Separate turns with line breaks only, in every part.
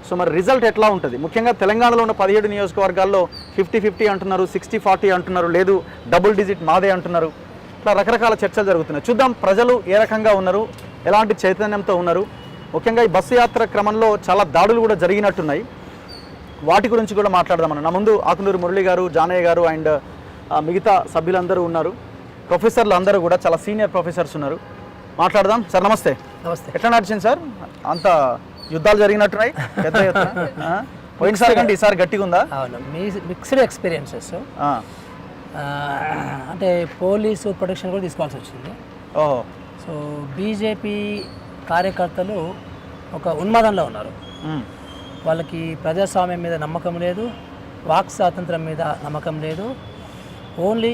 So మరి result ఎట్లా ఉంటుంది? ముఖ్యంగా తెలంగాణలో ఉన్న 17 నియోజకవర్గాల్లో 50-50 అంటున్నారు, 60-40 అంటున్నారు, లేదు డబుల్ డిజిట్ మాదే అంటున్నారు. ఇట్లా రకరకాల చర్చలు జరుగుతున్నాయి. చూద్దాం ప్రజలు ఏ రకంగా ఉన్నారు, ఎలాంటి చైతన్యంతో ఉన్నారు. ముఖ్యంగా ఈ బస్సు యాత్ర క్రమంలో చాలా దాడులు కూడా జరిగినట్టున్నాయి. వాటి గురించి కూడా మాట్లాడదామన్న. నా ముందు ఆకునూరు మురళి గారు, జానయ్య గారు అండ్ మిగతా సభ్యులందరూ ఉన్నారు. ప్రొఫెసర్లు అందరూ కూడా చాలా సీనియర్ ప్రొఫెసర్స్ ఉన్నారు. మాట్లాడదాం. సార్ నమస్తే.
నమస్తే.
ఎట్లా నడిచింది సార్? అంత యుద్ధాలు జరిగినట్టున్నాయి పెద్ద ఎత్తున. పోయినసారి కంటే ఈసారి గట్టిగా ఉందా?
అవును, మిక్స్డ్ ఎక్స్పీరియన్సెస్. అంటే పోలీసు ప్రొటెక్షన్ కూడా తీసుకోవాల్సి వచ్చింది.
ఓహో.
సో బీజేపీ కార్యకర్తలు ఒక ఉన్మాదంలో ఉన్నారు. వాళ్ళకి ప్రజాస్వామ్యం మీద నమ్మకం లేదు, వాక్ స్వాతంత్రం మీద నమ్మకం లేదు. ఓన్లీ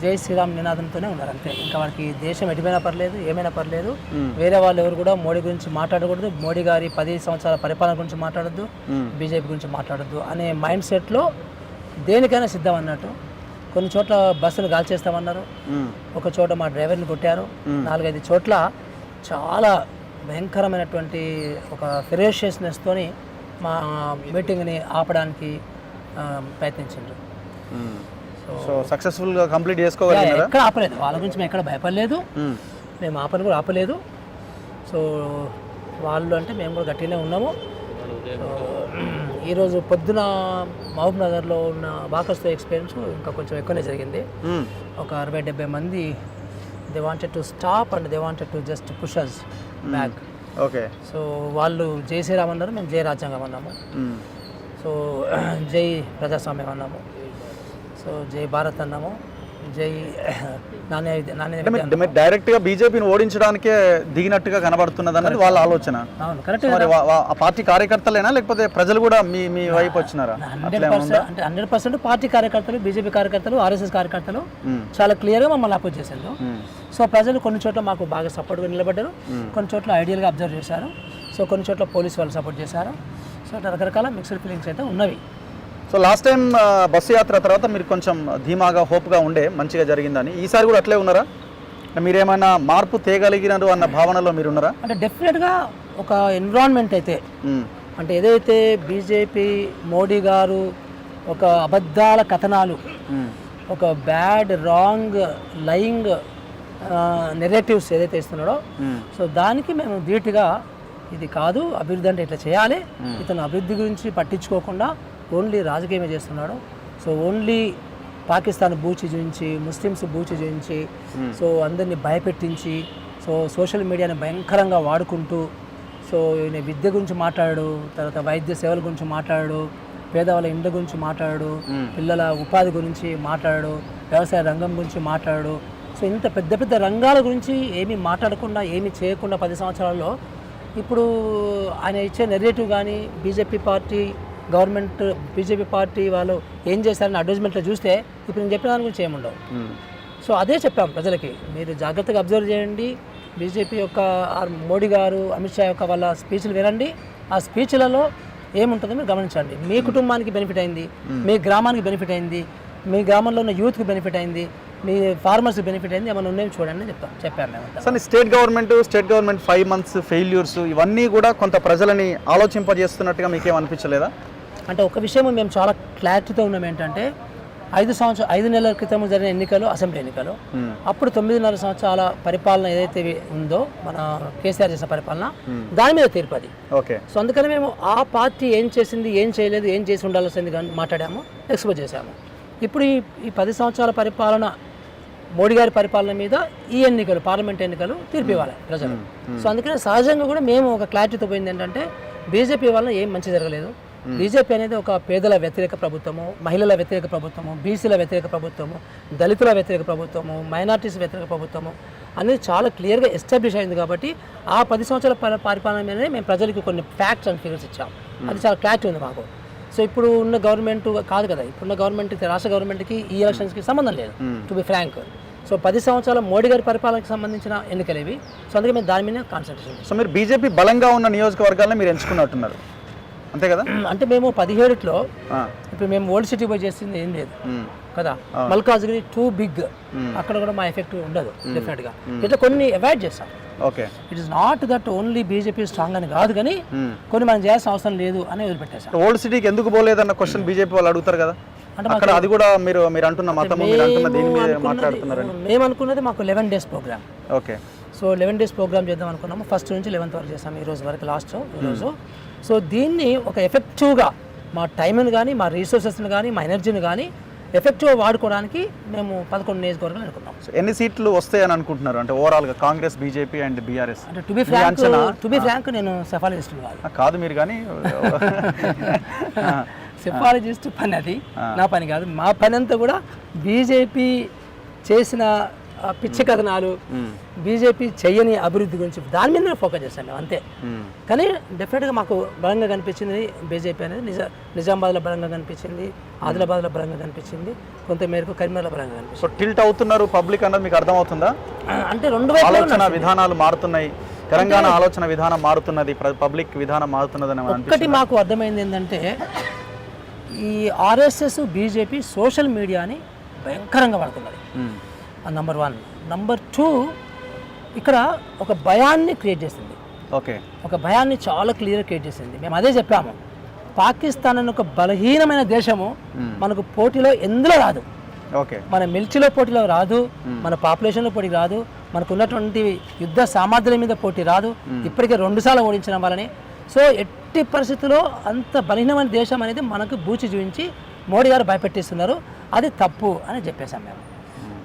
జై శ్రీరామ్ నినాదంతోనే ఉన్నారు అంతే. ఇంకా వాళ్ళకి దేశం ఎటుపోయినా పర్లేదు, ఏమైనా పర్లేదు. వేరే వాళ్ళు ఎవరు కూడా మోడీ గురించి మాట్లాడకూడదు, మోడీ గారి 10 సంవత్సరాల పరిపాలన గురించి మాట్లాడద్దు, బీజేపీ గురించి మాట్లాడద్దు అనే మైండ్ సెట్లో దేనికైనా సిద్ధం అన్నట్టు. కొన్ని చోట్ల బస్సులు గాల్చేస్తామన్నారు, ఒక చోట మా డ్రైవర్ని కొట్టారు. 4-5 చోట్ల చాలా భయంకరమైనటువంటి ఒక ఫెరోషియస్నెస్తోని మా మీటింగ్ని ఆపడానికి ప్రయత్నించారు.
సో సక్సెస్ఫుల్గా కంప్లీట్ చేసుకోగలిగారా?
ఎక్కడ ఆపలేదు, వాళ్ళ గురించి మేము ఎక్కడ భయపడలేదు, మేము ఆపని కూడా ఆపలేదు. సో వాళ్ళు అంటే మేము కూడా గట్టిగానే ఉన్నాము. ఈరోజు పొద్దున మహబూబ్ నగర్లో ఉన్న వాకర్స్తో ఎక్స్పీరియన్స్ ఇంకా కొంచెం ఎక్కువనే జరిగింది. ఒక 60-70 మంది they wanted to stop and they wanted to just push us back.
Okay.
So వాళ్ళు జై శ్రీరామ్ అన్నారు, మేము జై రాజ్యాంగం అన్నాము. సో జై ప్రజాస్వామ్యం అన్నాము, సో జై భారత్ అన్నాము, జై నాణ్య.
డైరెక్ట్గా బీజేపీని ఓడించడానికే దిగినట్టుగా కనబడుతున్నది అన్నది వాళ్ళ ఆలోచన.
అవును, కరెక్ట్.
ఆ పార్టీ కార్యకర్తలేనా లేకపోతే ప్రజలు కూడా మీ వైపు వచ్చినారా?
100% పార్టీ కార్యకర్తలు, బీజేపీ కార్యకర్తలు, ఆర్ఎస్ఎస్ కార్యకర్తలు చాలా క్లియర్గా మమ్మల్ని అపోజ్ చేశారు. సో ప్రజలు కొన్ని చోట్ల మాకు బాగా సపోర్ట్గా నిలబడ్డారు, కొన్ని చోట్ల ఐడియల్గా అబ్జర్వ్ చేశారు, సో కొన్ని చోట్ల పోలీసు వాళ్ళు సపోర్ట్ చేశారు. సో రకరకాల మిక్స్డ్ ఫీలింగ్స్ అయితే ఉన్నవి.
సో లాస్ట్ టైం బస్సు యాత్ర తర్వాత మీరు కొంచెం ధీమాగా, హోప్గా ఉండే మంచిగా జరిగిందని, ఈసారి కూడా అట్లే ఉన్నారా? మీరేమైనా మార్పు తేగలిగినారు అన్న భావనలో మీరు ఉన్నారా?
అంటే డెఫినెట్గా ఒక ఎన్విరాన్మెంట్ అయితే, అంటే ఏదైతే బీజేపీ మోడీ గారు ఒక అబద్ధాల కథనాలు, ఒక బ్యాడ్ రాంగ్ లయింగ్ నెరేటివ్స్ ఏదైతే ఇస్తున్నాడో, సో దానికి మేము ధీటుగా ఇది కాదు, అభివృద్ధి అంటే ఇట్లా చేయాలి, ఇతను అభివృద్ధి గురించి పట్టించుకోకుండా ఓన్లీ రాజకీయమే చేస్తున్నాడు. సో ఓన్లీ పాకిస్తాన్ బూచి చూపించి, ముస్లిమ్స్ బూచి చూపించి, సో అందరినీ భయపెట్టించి, సో సోషల్ మీడియాని భయంకరంగా వాడుకుంటూ, సో ఈయన విద్య గురించి మాట్లాడాడు, తర్వాత వైద్య సేవల గురించి మాట్లాడాడు, పేదవాళ్ళ ఇండ్ల గురించి మాట్లాడాడు, పిల్లల ఉపాధి గురించి మాట్లాడాడు, వ్యవసాయ రంగం గురించి మాట్లాడాడు. సో ఇంత పెద్ద పెద్ద రంగాల గురించి ఏమీ మాట్లాడకుండా, ఏమీ చేయకుండా 10 సంవత్సరాల్లో ఇప్పుడు ఆయన ఇచ్చే నెరేటివ్ కానీ, BJP party government, BJP party వాళ్ళు ఏం చేశారని అడ్వర్టైజ్మెంట్లో చూస్తే ఇప్పుడు నేను చెప్పిన దాని గురించి ఏముండవు. సో అదే చెప్పాం ప్రజలకి, మీరు జాగ్రత్తగా అబ్జర్వ్ చేయండి, బీజేపీ యొక్క మోడీ గారు, అమిత్ షా యొక్క వాళ్ళ స్పీచ్లు వినండి, ఆ స్పీచ్లలో ఏముంటుందో మీరు గమనించండి. మీ కుటుంబానికి బెనిఫిట్ అయింది, మీ గ్రామానికి బెనిఫిట్ అయింది, మీ గ్రామంలో ఉన్న యూత్కి బెనిఫిట్ అయింది, మీ ఫార్మర్స్కి బెనిఫిట్ అయింది, ఏమైనా ఉన్నాయని చూడండి చెప్పాను మేము.
Sir state government 5 months failures ఇవన్నీ కూడా కొంత ప్రజలని ఆలోచింపజేస్తున్నట్టుగా మీకేం అనిపించలేదా?
అంటే ఒక విషయం మేము చాలా క్లారిటీతో ఉన్నాం ఏంటంటే, 5 నెలల క్రితం జరిగిన ఎన్నికలు, అసెంబ్లీ ఎన్నికలు, అప్పుడు 9.5 సంవత్సరాల పరిపాలన ఏదైతే ఉందో మన కేసీఆర్ చేసిన పరిపాలన, దాని మీద తీర్పది.
ఓకే.
సో అందుకని మేము ఆ పార్టీ ఏం చేసింది, ఏం చేయలేదు, ఏం చేసి ఉండాల్సింది కానీ మాట్లాడాము, ఎక్స్పోజ్ చేశాము. ఇప్పుడు ఈ 10 సంవత్సరాల పరిపాలన, మోడీ గారి పరిపాలన మీద ఈ ఎన్నికలు, పార్లమెంట్ ఎన్నికలు తీర్పు ఇవ్వాలి ప్రజలు. సో అందుకని సహజంగా కూడా మేము ఒక క్లారిటీతో పోయింది ఏంటంటే, బీజేపీ వల్ల ఏం మంచి జరగలేదు. బీజేపీ అనేది ఒక పేదల వ్యతిరేక ప్రభుత్వము, మహిళల వ్యతిరేక ప్రభుత్వము, బీసీల వ్యతిరేక ప్రభుత్వము, దళితుల వ్యతిరేక ప్రభుత్వము, మైనార్టీస్ వ్యతిరేక ప్రభుత్వము అనేది చాలా క్లియర్గా ఎస్టాబ్లిష్ అయింది. కాబట్టి ఆ 10 సంవత్సరాల పరిపాలన మీదనే మేము ప్రజలకు కొన్ని ఫ్యాక్ట్స్ అండ్ ఫిగర్స్ ఇచ్చాము. అది చాలా క్లారిటీ ఉంది మాకు. సో ఇప్పుడు ఉన్న గవర్నమెంట్ కాదు కదా, ఇప్పుడున్న గవర్నమెంట్కి, రాష్ట్ర గవర్నమెంట్కి ఈ ఎలక్షన్స్కి సంబంధం లేదు, టు బి ఫ్రాంక్. సో 10 సంవత్సరాల మోడీ గారి పరిపాలనకు సంబంధించిన ఎన్నికలు ఇవి. సో అందుకే మేము దాని మీద కాన్సన్ట్రేషన్.
సో మీరు బీజేపీ బలంగా ఉన్న నియోజకవర్గాలను మీరు ఎంచుకున్నట్టున్నారు, అంతే కదా?
అంటే మేము 17లో ఇప్పుడు మేము ఓల్డ్ సిటీ పోయి చేసింది ఏం లేదు కదా, మల్కాజ్గిరి టూ బిగ్, అక్కడ కూడా మా ఎఫెక్ట్ ఉండదు డెఫినెట్గా. ఇట్లా కొన్ని అవాయిడ్ చేస్తాం.
Okay.
It is not that only BJP strong అని కాదు, కానీ కొన్ని మనం చేయాల్సిన అవసరం లేదు అని వదిలిపెట్టేశాం.
ఓల్డ్ సిటీకి ఎందుకు పోలేదన్న క్వశ్చన్ బీజేపీ వాళ్ళు అడుగుతారు కదా, అక్కడ అది కూడా మీరు అంటున్న మతము, మీరు అంటున్న దీని మీద మాట్లాడుతున్నారని.
మేము అనుకున్నది మాకు 11 days programme.
Okay.
So 11 days programme చేద్దాం అనుకున్నాము. 1st నుంచి 11th వరకు చేస్తాము, ఈ రోజు వరకు లాస్ట్ ఈరోజు. సో దీన్ని ఒక ఎఫెక్టివ్గా మా టైంని కానీ, మా రీసోర్సెస్ని కానీ, మా ఎనర్జీని కానీ ఎఫెక్టివ్గా వాడుకోవడానికి మేము 11 నియోజకవర్గాలు అనుకున్నాం.
ఎన్ని సీట్లు వస్తాయని అనుకుంటున్నారు, అంటే ఓవరాల్గా కాంగ్రెస్, బీజేపీ అండ్ బీఆర్ఎస్?
అంటే టు బి ఫ్రాంక్ నేను సెఫాలజిస్ట్
కాదు మీరు, కానీ
సెఫాలజిస్ట్ పని అది నా పని కాదు. మా పని అంతా కూడా బీజేపీ చేసిన పిచ్చి కథనాలు, బీజేపీ చెయ్యని అభివృద్ధి గురించి దాని మీద ఫోకస్ చేస్తాం మేము, అంతే. కానీ డెఫినెట్గా మాకు బలంగా కనిపించింది బీజేపీ అనేది. నిజామాబాద్లో బలంగా కనిపించింది, ఆదిలాబాద్లో బలంగా కనిపించింది, కొంతమేరకు కరీంనగర్లో బలంగా కనిపించింది.
సో టిల్ట్ అవుతున్నారు పబ్లిక్ అన్నది మీకు అర్థమవుతుందా?
అంటే రెండు ఆలోచన
విధానాలు మారుతున్నాయి, తెలంగాణ ఆలోచన విధానం మారుతున్నది, పబ్లిక్ విధానం మారుతున్నది.
ఒక్కటి మాకు అర్థమైంది ఏంటంటే, ఈ ఆర్ఎస్ఎస్ బీజేపీ సోషల్ మీడియాని భయంకరంగా వాడుతున్నది, నంబర్ 1. నంబర్ 2, ఇక్కడ ఒక భయాన్ని క్రియేట్ చేసింది.
ఓకే.
ఒక భయాన్ని చాలా క్లియర్ క్రియేట్ చేసింది. మేము అదే చెప్పాము, పాకిస్తాన్ అనే ఒక బలహీనమైన దేశము మనకు పోటీలో ఎందులో రాదు.
ఓకే.
మన మిలిటరీలో పోటీలో రాదు, మన పాపులేషన్లో పోటీ రాదు, మనకు ఉన్నటువంటి యుద్ధ సామర్థ్యం మీద పోటీ రాదు. ఇప్పటికే 2 సార్లు ఓడించిన వాళ్ళని. సో ఎట్టి పరిస్థితుల్లో అంత బలహీనమైన దేశం అనేది మనకు బూచి చూపించి మోడీ గారు భయపెట్టిస్తున్నారు, అది తప్పు అని చెప్పేశాం మేము.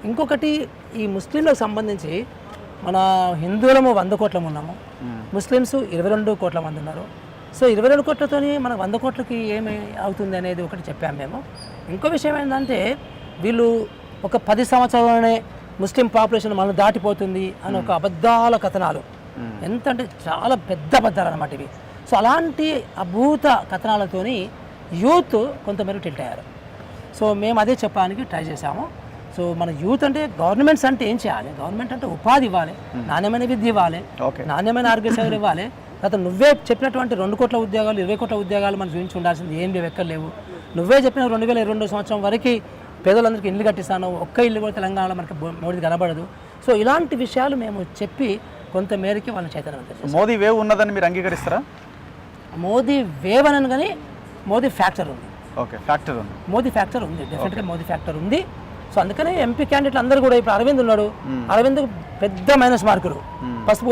ఇంకొకటి, ఈ ముస్లింలకు సంబంధించి మన హిందువులము 100 కోట్ల ఉన్నాము, ముస్లిమ్స్ 22 కోట్ల మంది ఉన్నారు. సో 22 కోట్లతోని మనకు 100 కోట్లకి ఏమి అవుతుంది అనేది ఒకటి చెప్పాము మేము. ఇంకో విషయం ఏంటంటే, వీళ్ళు ఒక 10 సంవత్సరాలనే ముస్లిం పాపులేషన్ మనం దాటిపోతుంది అని ఒక అబద్ధాల కథనాలు, ఎంత అంటే చాలా పెద్ద అబద్ధాలు అన్నమాట ఇవి. సో అలాంటి అభూత కథనాలతోని యూత్ కొంతమేరకు టిల్ట్ అయ్యారు. సో మేము అదే చెప్పడానికి ట్రై చేశాము. సో మన యూత్ అంటే గవర్నమెంట్స్ అంటే ఏం చేయాలి, గవర్నమెంట్ అంటే ఉపాధి ఇవ్వాలి, నాణ్యమైన విద్య ఇవ్వాలి, నాణ్యమైన ఆరోగ్య సేవలు ఇవ్వాలి. తర్వాత నువ్వే చెప్పినటువంటి 2 కోట్ల ఉద్యోగాలు, 20 కోట్ల ఉద్యోగాలు మనం చూపించి ఉండాల్సింది ఏం లేవు, ఎక్కడ లేవు. నువ్వే చెప్పిన 2022 సంవత్సరం వరకు పేదలందరికీ ఇల్లు కట్టిస్తాను, ఒక్క ఇల్లు కూడా తెలంగాణలో మనకి మోడీ కనబడదు. సో ఇలాంటి విషయాలు మేము చెప్పి కొంత మేరకి వాళ్ళని చైతన్యవంతం.
మోదీ వేవ్ ఉన్నదని మీరు అంగీకరిస్తారా?
మోదీ వేవ్ అని కానీ మోదీ ఫ్యాక్టర్ ఉంది.
ఓకే, ఫ్యాక్టర్ ఉంది,
మోదీ ఫ్యాక్టర్ ఉంది, డెఫినెట్గా మోదీ ఫ్యాక్టర్ ఉంది. సో అందుకనే ఎంపీ క్యాండిడేట్లు అందరూ కూడా, ఇప్పుడు అరవింద్ ఉన్నాడు, అరవింద్ పెద్ద మైనస్ మార్కులు, ఫస్ట్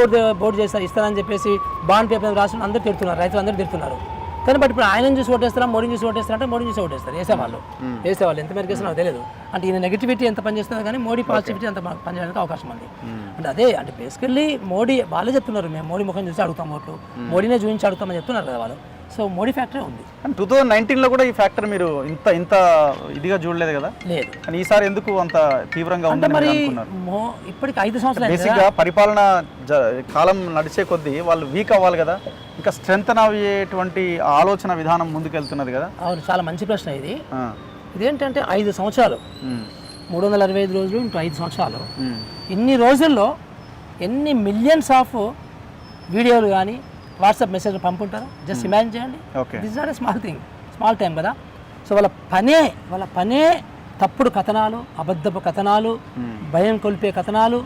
బోర్డు చేస్తారు ఇస్తారని చెప్పేసి బాండ్ పేపర్ రాసి అందరూ తిడుతున్నారు, రైతులు అందరూ తిడుతున్నారు. కానీ బట్ ఇప్పుడు ఆయన చూసి ఓటేస్తారా, మోడీని చూసి ఓటేస్తారా అంటే మోడీని చూసి ఓటేస్తారు. వేసేవాళ్ళు ఎంత మేరకు వేస్తారో నాకు తెలియదు. అంటే ఈయన నెగిటివిటీ ఎంత పనిచేస్తుంది కానీ మోడీ పాజిటివిటీ అంత పనిచేయడానికి అవకాశం ఉంది. అంటే అదే, అంటే బేసికల్లీ మోడీ వాళ్ళే చెప్తున్నారు, మేము మోడీ ముఖం చూసి అడుగుతాం ఓట్లు, మోడీనే చూపించి అడుగుతామని చెప్తున్నారు కదా వాళ్ళు. సో మోడీ ఫ్యాక్టరీ ఉంది.
2019లో కూడా ఈ ఫ్యాక్టర్ మీరు ఇంత ఇదిగా చూడలేదు కదా?
లేదు.
కానీ ఈసారి ఎందుకు అంత తీవ్రంగా ఉందని
మరి
అనుకున్నారు?
ఇప్పటికి 5 సంవత్సరాలు
బేసిక్గా పరిపాలన కాలం నడిచే కొద్దీ వాళ్ళు వీక్ అవ్వాలి కదా, ఇంకా స్ట్రెంగ్తన్ అయ్యేటువంటి ఆలోచన విధానం ముందుకెళ్తున్నది కదా.
అవును, చాలా మంచి ప్రశ్న ఇది. ఇదేంటంటే 5 సంవత్సరాలు, 365 రోజులు ఇంటూ 5 సంవత్సరాలు, ఇన్ని రోజుల్లో ఎన్ని మిలియన్స్ ఆఫ్ వీడియోలు కానీ వాట్సాప్ మెసేజ్ పంపుంటారు. జస్ట్ ఇమాజిన్ చేయండి. This are a small thing, small time కదా. సో వాళ్ళ పనే తప్పుడు కథనాలు, అబద్ధపు కథనాలు, భయం కొలిపే కథనాలు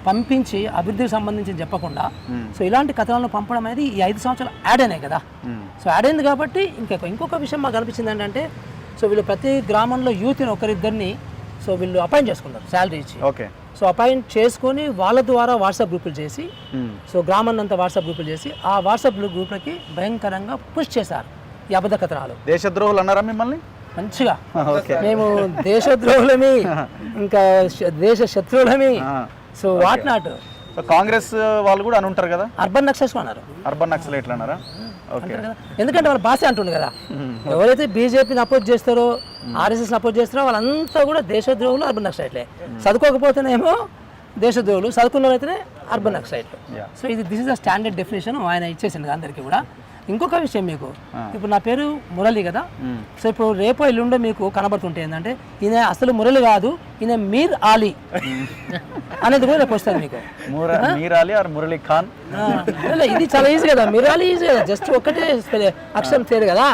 పంపించి అభివృద్ధికి సంబంధించి చెప్పకుండా, సో ఇలాంటి కథనాలను పంపడం అనేది ఈ 5 సంవత్సరాలు యాడ్ అయినాయి కదా. సో యాడ్ అయింది కాబట్టి ఇంకొక విషయం మాకు అనిపించింది ఏంటంటే, సో వీళ్ళు ప్రతి గ్రామంలో యూత్ని ఒకరిద్దరిని సో వీళ్ళు అపాయింట్ చేసుకున్నారు శాలరీ ఇచ్చి.
ఓకే.
సో అపాయింట్ చేసుకొని వాళ్ళ ద్వారా వాట్సాప్ గ్రూపులు చేసి, సో గ్రామాన్ని అంతా వాట్సాప్ గ్రూపులు చేసి ఆ వాట్సాప్ గ్రూప్లకి భయంకరంగా పుష్ చేశారు ఈ అబద్ధ కథనాలు.
దేశద్రోహులు అన్నారా మిమ్మల్ని?
మంచిగా మేము దేశద్రోహులమి, ఇంకా దేశ శత్రువులమి, సో వాట్ నాట్.
కాంగ్రెస్ వాళ్ళు కూడా అని ఉంటారు కదా,
అర్బన్ నక్సల్స్ అన్నారు.
అర్బన్ నక్సలైట్లు అన్నారా?
ఎందుకంటే వాళ్ళ భాష అంటుంది కదా, ఎవరైతే బీజేపీని అపోజ్ చేస్తారో, ఆర్ఎస్ఎస్ని అపోజ్ చేస్తారో వాళ్ళంతా కూడా దేశద్రోహులు, అర్బన్ నక్సలైట్లే. చదువుకోకపోతేనేమో దేశద్రోహులు, చదువుకున్న వాళ్ళైతేనే అర్బన్ నక్సలైట్లు. So this is the standard definition ఆయన ఇచ్చేసింది అందరికీ కూడా. ఇంకొక విషయం, మీకు ఇప్పుడు నా పేరు మురళి కదా, సో ఇప్పుడు రేపో ఎల్లుండో మీకు కనబడుతుంటే ఏంటంటే ఈయన అసలు మురళి కాదు, ఈయన మీర్ ఆలీ అనేది కూడా రేపు వస్తుంది మీకు. మురళీ ఖాన్, ఇది చాలా ఈజీ కదా, మీర్ ఆలీ ఈజీ కదా, జస్ట్ ఒకటే అక్షరం తేరు కదా.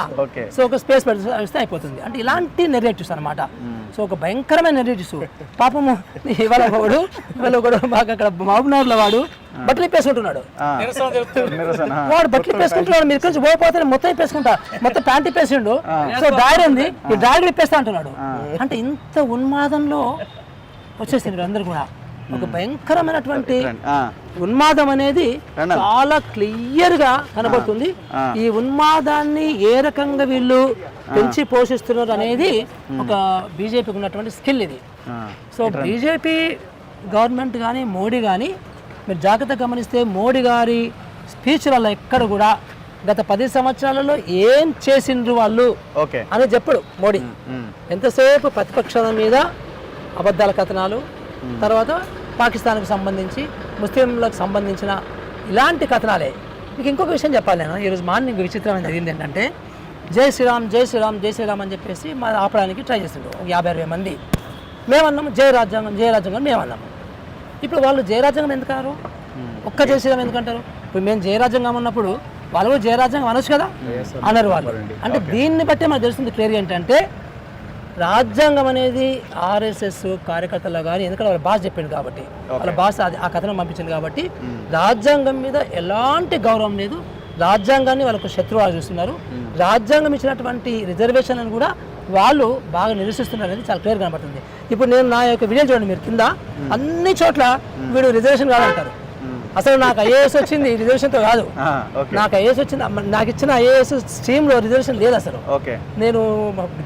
సో ఒక స్పేస్ పెడితే అయిపోతుంది. అంటే ఇలాంటి నెరేటివ్స్ అనమాట. సో ఒక భయంకరమైన నెరేటివ్స్. పాపము ఇవాళ ఒకడు మాకు అక్కడ మహబూబ్నగర్లో వాడు బట్టలు ఇప్పేసుకుంటున్నాడు.
నిరసన
వాడు బట్టలు ఇప్పేసుకుంటున్నాడు, మీరు కొంచెం పోయిపోతే మొత్తం ఇప్పేసుకుంటా, మొత్తం ప్యాంట్ ఇప్పేసిండు, సో డాడీ ఉంది ఈ డాడీ ఇప్పేస్తా అంటున్నాడు. అంటే ఇంత ఉన్మాదంలో వచ్చేసిండ్రు అందరు కూడా. ఒక భయంకరమైనటువంటి ఉన్మాదం అనేది చాలా క్లియర్ గా కనబడుతుంది. ఈ ఉన్మాదాన్ని ఏ రకంగా వీళ్ళు పెంచి పోషిస్తున్నారు అనేది ఒక బీజేపీకి ఉన్నటువంటి స్కిల్ ఇది. సో బీజేపీ గవర్నమెంట్ కానీ మోడీ కానీ మీరు జాగ్రత్తగా గమనిస్తే మోడీ గారి స్పీచ్లలో ఎక్కడ కూడా గత 10 సంవత్సరాలలో ఏం చేసిండ్రు వాళ్ళు అని చెప్పడు మోడీ. ఎంతసేపు ప్రతిపక్షాల మీద అబద్ధాల కథనాలు, తర్వాత పాకిస్తాన్కి సంబంధించి ముస్లింలకు సంబంధించిన ఇలాంటి కథనాలే. మీకు ఇంకొక విషయం చెప్పాలి నేను. ఈరోజు మార్నింగ్ విచిత్రమైన జరిగింది ఏంటంటే జై శ్రీరామ్ జై శ్రీరామ్ జై శ్రీరామ్ అని చెప్పేసి మా ఆపడానికి ట్రై చేసిండు 50-60 మంది. మేమన్నాము జై రాజ్యాంగం జై రాజ్యాంగం మేమన్నాము. ఇప్పుడు వాళ్ళు జయ రాజ్యాంగం ఎందుకు అన్నారు, ఒక్క జై శ్రీరామ్ ఎందుకంటారు? ఇప్పుడు మేము జయ రాజ్యాంగం ఉన్నప్పుడు వాళ్ళు కూడా జయ రాజ్యాంగం అనొచ్చు కదా అన్నారు వాళ్ళు. అంటే దీన్ని బట్టే మనకు తెలుస్తుంది క్లియర్ ఏంటంటే రాజ్యాంగం అనేది ఆర్ఎస్ఎస్ కార్యకర్తలు కానీ, ఎందుకంటే వాళ్ళ బాస్ చెప్పింది కాబట్టి, వాళ్ళ బాస్ ఆ కథనం పంపించింది కాబట్టి రాజ్యాంగం మీద ఎలాంటి గౌరవం లేదు. రాజ్యాంగాన్ని వాళ్ళకు శత్రువుగా చూస్తున్నారు. రాజ్యాంగం ఇచ్చినటువంటి రిజర్వేషన్లను కూడా వాళ్ళు బాగా నిరసిస్తున్నారు అనేది చాలా క్లియర్ కనబడుతుంది. ఇప్పుడు నేను నా యొక్క వీడియో చూడండి మీరు, కింద అన్ని చోట్ల వీడు రిజర్వేషన్ కాదంటారు. అసలు నాకు ఐఏఎస్ వచ్చింది రిజర్వేషన్తో కాదు, నాకు ఐఏఎస్ వచ్చింది, నాకు ఇచ్చిన ఐఏఎస్ స్ట్రీమ్లో రిజర్వేషన్ లేదు అసలు. నేను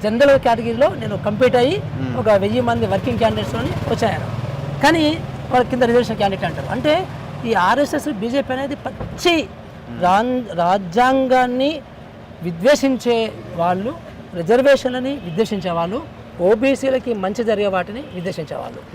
జనరల్ కేటగిరీలో నేను కంప్లీట్ అయ్యి ఒక 1000 మంది వర్కింగ్ క్యాండిడేట్స్లోని వచ్చాను, కానీ వాళ్ళ కింద రిజర్వేషన్ క్యాండిడేట్ అంటారు. అంటే ఈ ఆర్ఎస్ఎస్ బీజేపీ అనేది పచ్చి రాజ్యాంగాన్ని విద్వేషించే వాళ్ళు, రిజర్వేషన్లని విద్వేషించే వాళ్ళు, ఓబీసీలకి మంచి జరిగే వాటిని విద్వేషించే వాళ్ళు.